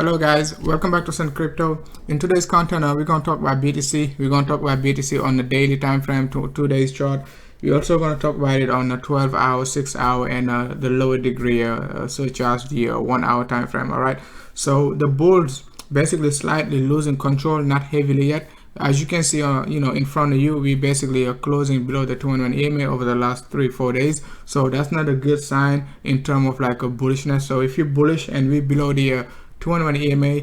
Hello guys, welcome back to Sun Crypto. In today's content, we're going to talk about BTC. We're going to talk about BTC on the daily time frame, 2 days chart. We're also going to talk about it on the 12 hour, 6 hour, and the lower degree, such as the 1 hour time frame. All right. So the bulls basically slightly losing control, not heavily yet. As you can see, in front of you, we basically are closing below the 200 EMA over the last 3-4 days. So that's not a good sign in terms of like a bullishness. So if you're bullish and we below the 201 EMA,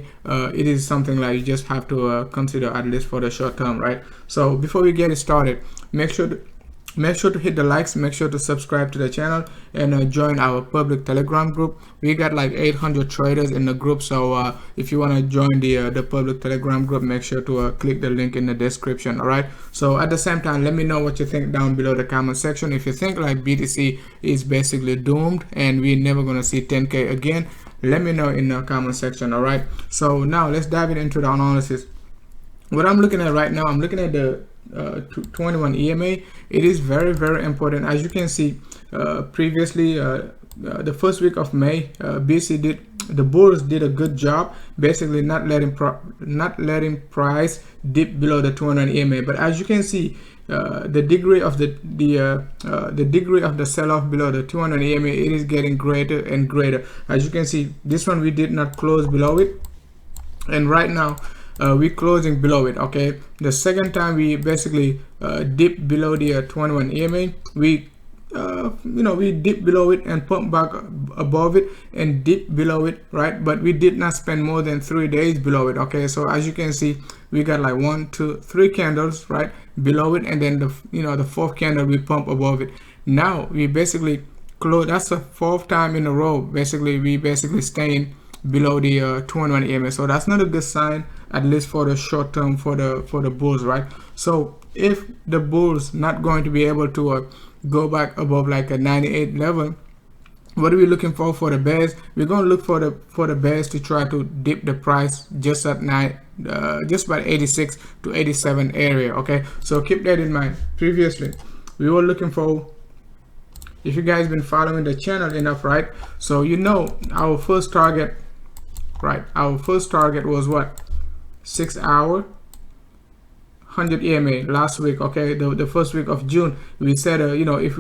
it is something like you just have to consider, at least for the short term, right? So before we get it started, make sure to hit the likes, make sure to subscribe to the channel, and join our public Telegram group. We got like 800 traders in the group, so if you want to join the public Telegram group, make sure to click the link in the description. All right, so at the same time, let me know what you think down below the comment section. If you think like BTC is basically doomed and we're never gonna see 10K again, let me know in the comment section. All right, so now let's dive into the analysis. What I'm looking at right now, I'm looking at the 21 EMA. It is very important. As you can see, previously the first week of May, the bulls did a good job, basically not letting price dip below the 200 EMA. But as you can see, the degree of the degree of the sell-off below the 200 EMA, it is getting greater and greater. As you can see, this one we did not close below it, and right now we're closing below it. Okay, the second time we basically dipped below the 21 EMA, we dipped below it and pumped back above it and dipped below it, right? But we did not spend more than 3 days below it. Okay, so as you can see, we got like 1, 2, 3 candles right below it, and then the fourth candle we pump above it. Now we basically close. That's the fourth time in a row. Basically, we staying below the 201 EMA. So that's not a good sign, at least for the short term for the bulls, right? So if the bulls not going to be able to go back above like a 98 level, what are we looking for the bears? We're going to look for the bears to try to dip the price just at just about 86 to 87 area. Okay, so keep that in mind. Previously we were looking for, if you guys been following the channel enough, right, so you know our first target, right? Our first target was what? 6 hour 100 EMA last week. Okay, the first week of June, we said if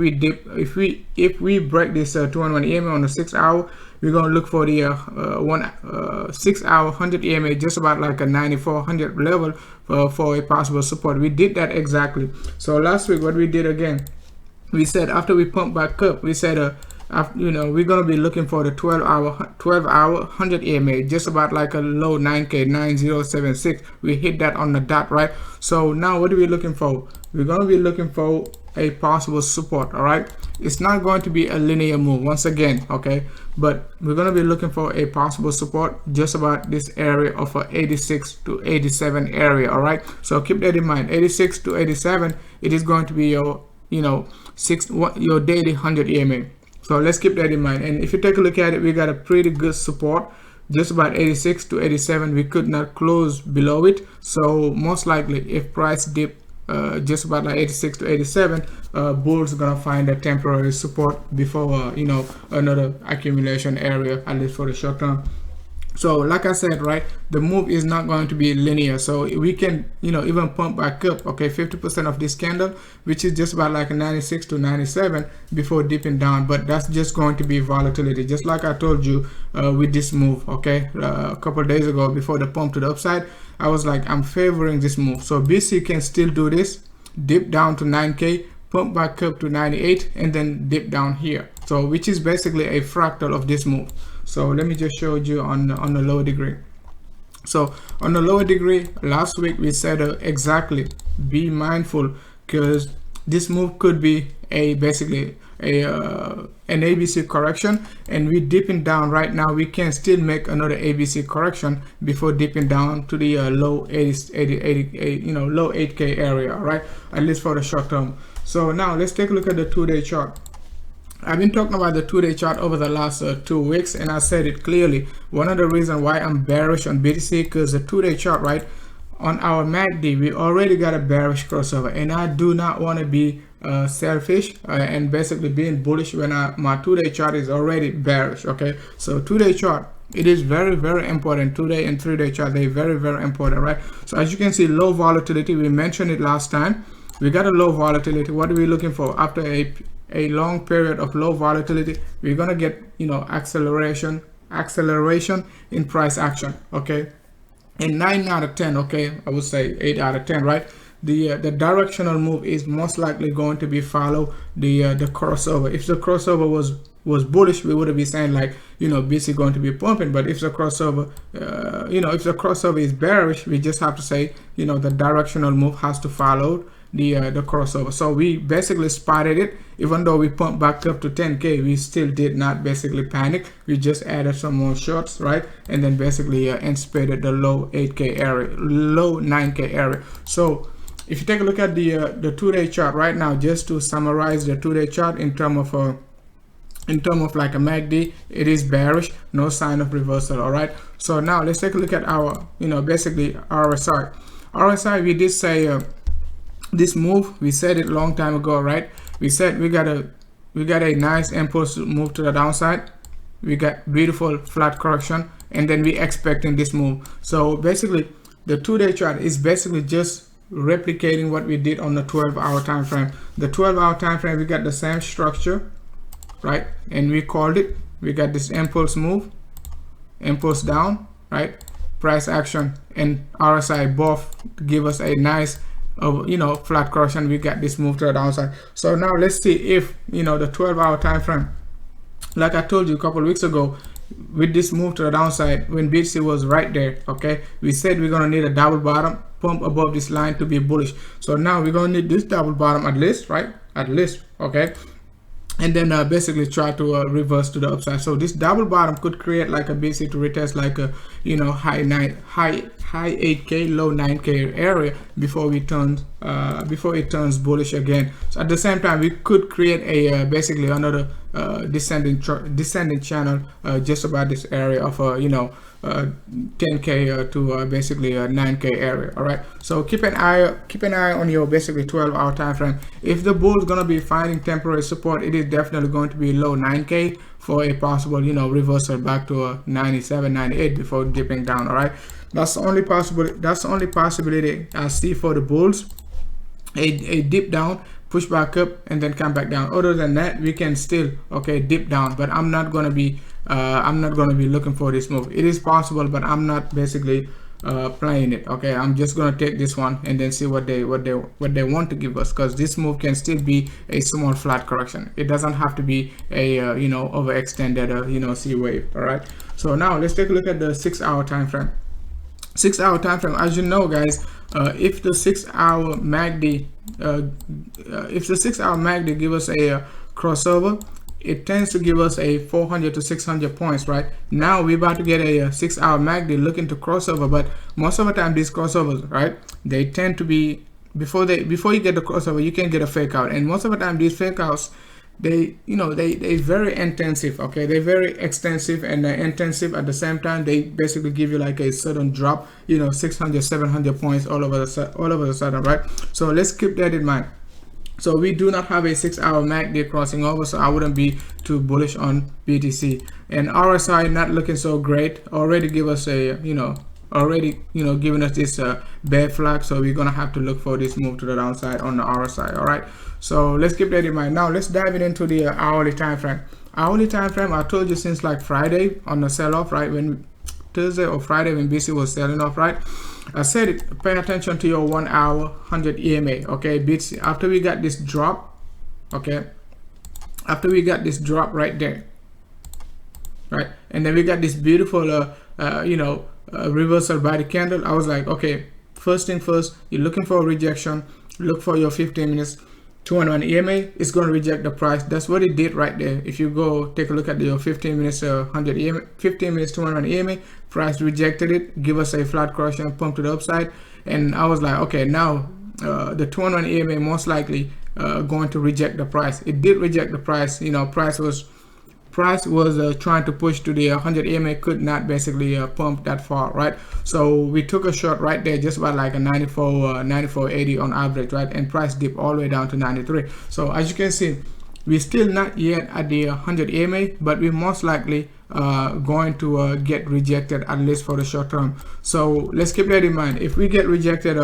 we break this 201 EMA on the 6 hour, we're gonna look for the 6 hour 100 EMA, just about like a 9400 level for a possible support. We did that exactly. So last week what we did again, we said after we pump back up, we said we're gonna be looking for the 12 hour 100 EMA, just about like a low 9K 9076. We hit that on the dot, right? So now what are we looking for? We're gonna be looking for a possible support. All right, it's not going to be a linear move once again, okay, but we're gonna be looking for a possible support just about this area of a 86 to 87 area. All right, so keep that in mind. 86 to 87, it is going to be your your daily 100 EMA. So let's keep that in mind. And if you take a look at it, we got a pretty good support, just about 86 to 87. We could not close below it. So most likely, if price dip just about like 86 to 87, bulls are gonna find a temporary support before another accumulation area, at least for the short term. So like I said, right, the move is not going to be linear, so we can even pump back up, okay, 50% of this candle, which is just about like a 96 to 97 before dipping down. But that's just going to be volatility, just like I told you with this move, okay, a couple of days ago before the pump to the upside. I was like, I'm favoring this move. So BC can still do this, dip down to 9K, pump back up to 98, and then dip down here, so which is basically a fractal of this move. So let me just show you on the lower degree. So on the lower degree, last week we said exactly be mindful, because this move could be basically an ABC correction, and we dipping down right now. We can still make another ABC correction before dipping down to the low 80 low 8K area, right, at least for the short term. So now let's take a look at the 2-day chart. I've been talking about the 2-day chart over the last 2 weeks, and I said it clearly. One of the reasons why I'm bearish on BTC, because the 2-day chart, right, on our MACD, we already got a bearish crossover, and I do not want to be selfish and basically being bullish when my 2-day chart is already bearish. Okay, so 2-day chart, It is very, very important. 2-day and 3-day chart, they're very, very important, right? So as you can see, low volatility, we mentioned it last time. We got a low volatility. What are we looking for? After a long period of low volatility, we're gonna get, you know, acceleration in price action. Okay, and 9 out of 10, okay, I would say 8 out of 10, right? The directional move is most likely going to be follow the crossover. If the crossover was bullish, we would be saying like, you know, BTC going to be pumping. But if the crossover you know, if the crossover is bearish, we just have to say, you know, the directional move has to follow the crossover. So we basically spotted it. Even though we pumped back up to 10k, we still did not basically panic. We just added some more shorts, right? And then basically anticipated the low 8k area, low 9k area. So if you take a look at the 2-day chart right now, just to summarize the 2-day chart in terms of like a MACD, it is bearish, no sign of reversal. All right, so now let's take a look at our, you know, basically RSI. We did say this move, we said it a long time ago, right? We said we got a nice impulse move to the downside. We got beautiful flat correction, and then we expecting this move. So basically the 2-day chart is basically just replicating what we did on the 12-hour time frame. The 12-hour time frame, we got the same structure, right? And we called it, we got this impulse move, impulse down, right? Price action and RSI both give us a nice you know, flat correction. We got this move to the downside. So now let's see if, you know, the 12-hour time frame, like I told you a couple of weeks ago, with this move to the downside, when BTC was right there, okay, we said we're gonna need a double bottom pump above this line to be bullish. So now we're gonna need this double bottom at least, right? At least, okay, and then basically try to reverse to the upside. So this double bottom could create like a BTC to retest like a, you know, high 8k, low 9k area before it turns bullish again. So at the same time, we could create a basically another descending channel just about this area of you know, 10k to basically a 9k area. All right, so keep an eye on your basically 12-hour time frame. If the bull is going to be finding temporary support, it is definitely going to be low 9k for a possible, you know, reversal back to a 97, 98 before dipping down. All right, that's the only possibility I see for the bulls. A dip down, push back up, and then come back down. Other than that, we can still, okay, dip down, but I'm not gonna be looking for this move. It is possible, but I'm not basically playing it. Okay, I'm just gonna take this one and then see what they want to give us, because this move can still be a small flat correction. It doesn't have to be a you know, overextended you know, C wave. All right, so now let's take a look at the 6-hour time frame. 6-hour time frame, as you know, guys, if the 6-hour MACD give us a crossover, it tends to give us a 400 to 600 points. Right now we're about to get a 6-hour MACD looking to crossover, but most of the time these crossovers, right, they tend to be before you get the crossover, you can get a fake out, and most of the time these fake outs, they, you know, they very intensive. Okay, they're very extensive and intensive at the same time. They basically give you like a sudden drop, you know, 600, 700 points all over the sudden, right? So let's keep that in mind. So we do not have a 6-hour MACD crossing over, so I wouldn't be too bullish on BTC. And RSI not looking so great, already give us a, you know, giving us this bear flag. So we're gonna have to look for this move to the downside on the RSI. All right, so let's keep that in mind. Now let's dive into the hourly time frame. Hourly time frame, I told you since like Friday on the sell-off, right, when Thursday or Friday when BTC was selling off, right, I said it, pay attention to your 1 hour 100 EMA. Okay, BTC, after we got this drop, okay, after we got this drop right there, right, and then we got this beautiful you know, reversal by the candle, I was like, okay, first thing first, you're looking for a rejection, look for your 15 minutes 201 EMA. It's going to reject the price. That's what it did right there. If you go take a look at your 15 minutes 100 EMA, 15 minutes 201 EMA, price rejected it, give us a flat correction, pump to the upside, and I was like, okay, now the 201 EMA most likely going to reject the price. It did reject the price. You know, price was trying to push to the 100 EMA, could not basically pump that far, right? So we took a short right there, just about like a 94.80 on average, right? And price dipped all the way down to 93. So as you can see, we're still not yet at the 100 EMA, but we most likely going to get rejected, at least for the short term. So let's keep that in mind. If we get rejected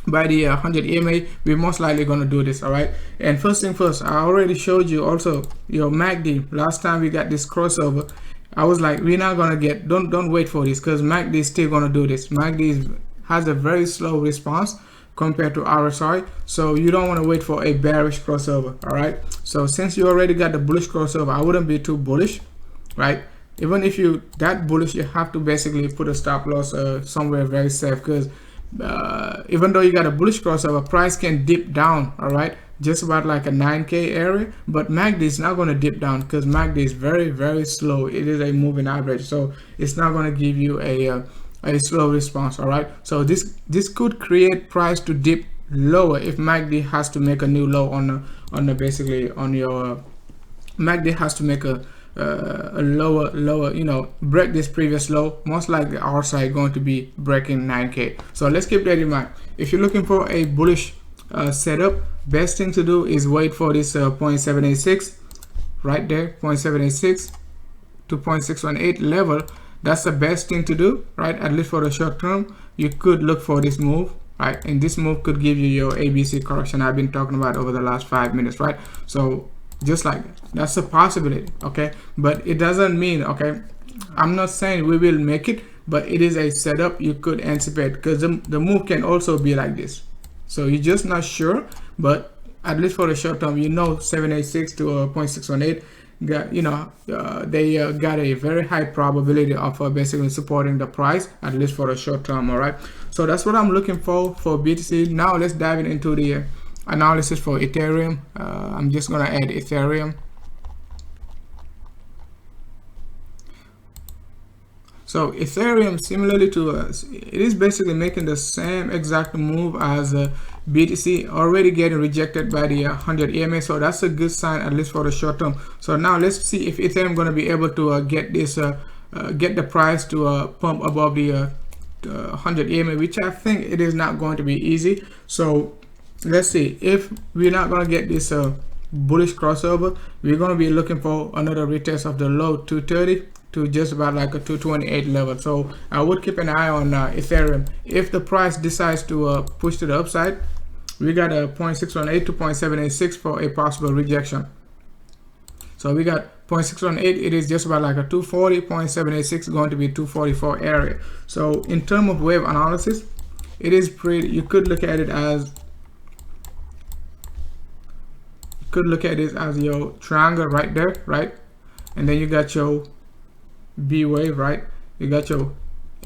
by the 100 EMA, we're most likely going to do this. All right, and first thing first, I already showed you also your MACD. Last time we got this crossover, I was like, we're not going to get, don't wait for this, because MACD is still going to do this. MACD has a very slow response compared to RSI, so you don't want to wait for a bearish crossover. All right, so since you already got the bullish crossover, I wouldn't be too bullish, right? Even if you that bullish, you have to basically put a stop loss somewhere very safe, because even though you got a bullish crossover, price can dip down, all right, just about like a 9K area, but MACD is not going to dip down because MACD is very, very slow. It is a moving average, so it's not going to give you a slow response. All right, so this could create price to dip lower if MACD has to make a new low on the basically on your MACD has to make a lower, you know, break this previous low. Most likely our side going to be breaking 9K. So let's keep that in mind. If you're looking for a bullish setup, best thing to do is wait for this 0.786 right there, 0.786 to 0.618 level. That's the best thing to do, right? At least for the short term. You could look for this move, right? And this move could give you your ABC correction I've been talking about over the last 5 minutes, right? So just like that's a possibility, okay? But it doesn't mean, okay, I'm not saying we will make it, but it is a setup you could anticipate, because the move can also be like this. So you're just not sure, but at least for the short term, you know, 786 to 0.618 got, you know, they got a very high probability of basically supporting the price, at least for the short term. All right, so that's what I'm looking for BTC. Now let's dive into the analysis for Ethereum. I'm just gonna add Ethereum. So Ethereum, similarly to us, it is basically making the same exact move as BTC, already getting rejected by the 100 EMA. So that's a good sign, at least for the short term. So now let's see if Ethereum going to be able to get this, get the price to pump above the 100 EMA, which I think it is not going to be easy. So let's see if we're not going to get this bullish crossover. We're going to be looking for another retest of the low 230 to just about like a 228 level. So I would keep an eye on Ethereum. If the price decides to push to the upside, we got a 0.618 to 0.786 for a possible rejection. So we got 0.618, it is just about like a 240, 0.786 going to be 244 area. So in terms of wave analysis, it is pretty, you could look at it as your triangle right there, right? And then you got your B wave, right? You got your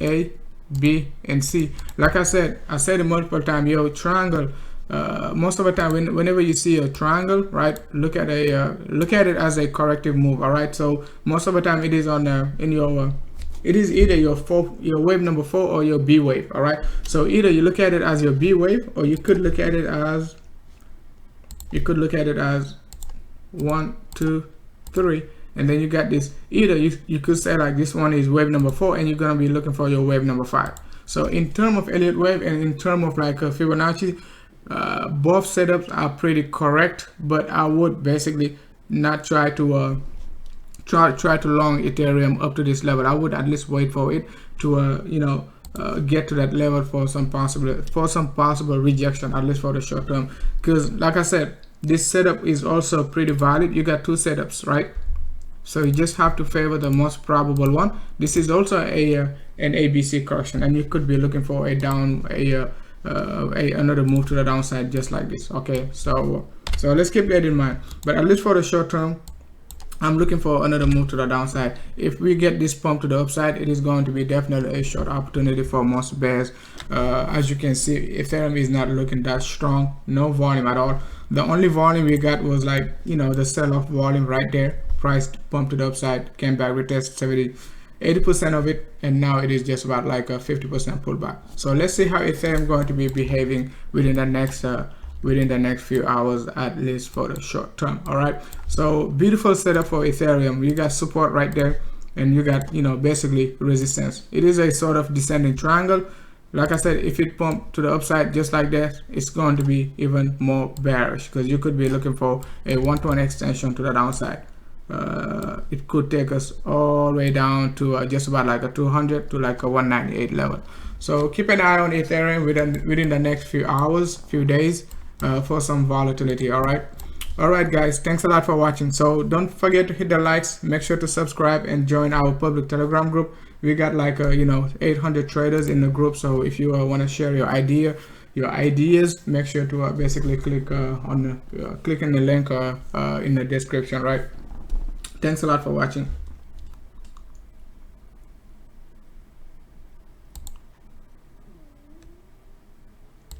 A, B, and C. Like I said it multiple times, your triangle, most of the time whenever you see a triangle, right, look at it as a corrective move. All right, so most of the time it is on in your it is either your wave number 4 or your B wave. All right, so either you look at it as your B wave, or you could look at it as 1, 2, 3, and then you got this. Either you could say like this one is wave number 4, and you're gonna be looking for your wave number 5. So in terms of Elliott wave and in terms of like Fibonacci, both setups are pretty correct, but I would basically not try to try to long Ethereum up to this level. I would at least wait for it to you know, get to that level for some possible rejection, at least for the short term. Because like I said, this setup is also pretty valid. You got two setups, right? So you just have to favor the most probable one. This is also an ABC correction, and you could be looking for a down another move to the downside, just like this. Okay, so let's keep that in mind. But at least for the short term, I'm looking for another move to the downside. If we get this pump to the upside, it is going to be definitely a short opportunity for most bears. As you can see, Ethereum is not looking that strong, no volume at all. The only volume we got was like, you know, the sell-off volume right there. Price pumped to the upside, came back, retested 80% of it, and now it is just about like a 50% pullback. So let's see how Ethereum going to be behaving within the next few hours, at least for the short term. All right, so beautiful setup for Ethereum. You got support right there, and you got, you know, basically resistance. It is a sort of descending triangle. Like I said, if it pump to the upside just like that, it's going to be even more bearish, because you could be looking for a 1-to-1 extension to the downside. it could take us all the way down to just about like a 200 to like a 198 level. So keep an eye on Ethereum within the next few hours, few days, for some volatility. All right guys, thanks a lot for watching. So don't forget to hit the likes, make sure to subscribe and join our public Telegram group. We got like 800 traders in the group, so if you want to share your ideas, make sure to basically click on the click in the link in the description. Right, thanks a lot for watching.